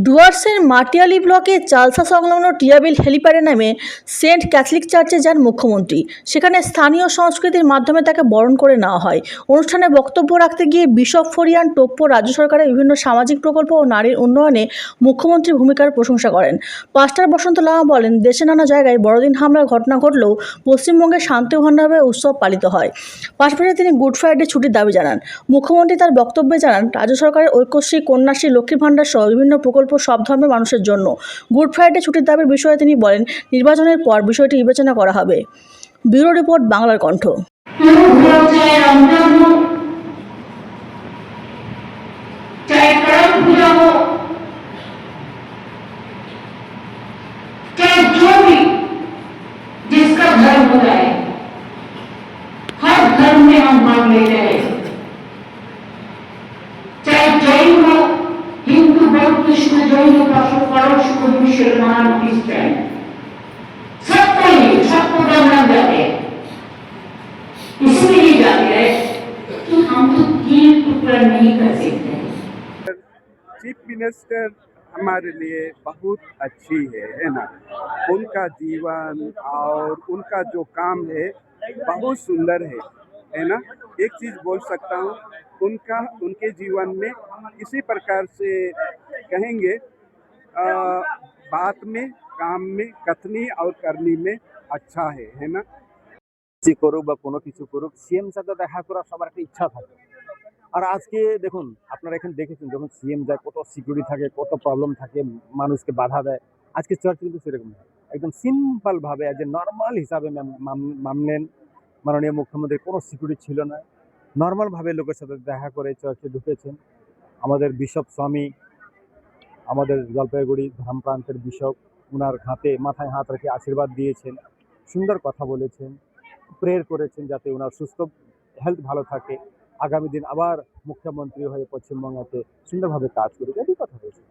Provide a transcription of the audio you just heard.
ডুয়ার্সের মাটিয়ালি ব্লকে চালসা সংলগ্ন টিয়াবিল হেলিপ্যাডে নেমে সেন্ট ক্যাথলিক চার্চে যান মুখ্যমন্ত্রী। সেখানে স্থানীয় সংস্কৃতির মাধ্যমে তাকে বরণ করে নেওয়া হয়। অনুষ্ঠানে বক্তব্য রাখতে গিয়ে বিশপ ফরিয়ান টোপ্পো রাজ্য সরকারের বিভিন্ন সামাজিক প্রকল্প ও নারীর উন্নয়নে মুখ্যমন্ত্রীর ভূমিকার প্রশংসা করেন। পাস্টার বসন্ত লামা বলেন, দেশে নানা জায়গায় বড়দিন হামলার ঘটনা ঘটলেও পশ্চিমবঙ্গে শান্তিপূর্ণভাবে উৎসব পালিত হয়। পাশাপাশি তিনি গুড ফ্রাইডে ছুটির দাবি জানান। মুখ্যমন্ত্রী তার বক্তব্যে জানান, রাজ্য সরকারের ঐক্যশ্রী, কন্যাশ্রী, লক্ষ্মীর ভাণ্ডার সহ বিভিন্ন প্রকল্প সব ধর্মের মানুষের জন্য। গুড ফ্রাইডে ছুটির দাবির বিষয়ে তিনি বলেন, নির্বাচনের পর বিষয়টি বিবেচনা করা হবে। ব্যুরো রিপোর্ট, বাংলার কণ্ঠ। जिसका धर्म हो जाए, हर धर्म में हम भाग लेते हैं, चाहे जैन हो, हिंदू, बौद्ध, कृष्ण, जैन, पारस, मुसलमान, क्रिश्चियन, सबको गमन जाते हैं। इसलिए जाते हैं कि हम तो तीन टुकड़ा नहीं कर सकते। चीफ मिनिस्टर हमारे लिए बहुत अच्छी है ना। उनका जीवन और उनका जो काम है बहुत सुंदर है ना। एक चीज़ बोल सकता हूँ, उनके जीवन में किसी प्रकार से कहेंगे बात में, काम में, कथनी और करनी में अच्छा है ना। যে করুক বা কোনো কিছু করুক, সিএম সাথে দেখা করার সবার একটা ইচ্ছা থাকে। আর আজকে দেখুন, আপনারা এখানে দেখেছেন যখন সিএম যায় কত সিকিউরিটি থাকে, কত প্রবলেম থাকে, মানুষকে বাধা দেয়। আজকে চার্চ কিন্তু সেরকম না, একদম সিম্পল ভাবে এজ এ নর্মাল হিসাবে মানলেন। মাননীয় মুখ্যমন্ত্রী কোনো সিকিউরিটি ছিল না, নর্মাল ভাবে লোকের সাথে দেখা করে চার্চে ঢুকেছেন। আমাদের বিশপ স্বামী, আমাদের জলপাইগুড়ি ধাম প্রান্তের বিশপ, ওনার মাথায় হাত রেখে আশীর্বাদ দিয়েছেন, সুন্দর কথা বলেছেন, প্রেয়ার করেছেন যাতে ওনার সুস্থ হেলথ ভালো থাকে, আগামী দিন আবার মুখ্যমন্ত্রী হয়ে পশ্চিমবঙ্গতে সুন্দরভাবে কাজ করুক, এই কথা বলেছেন।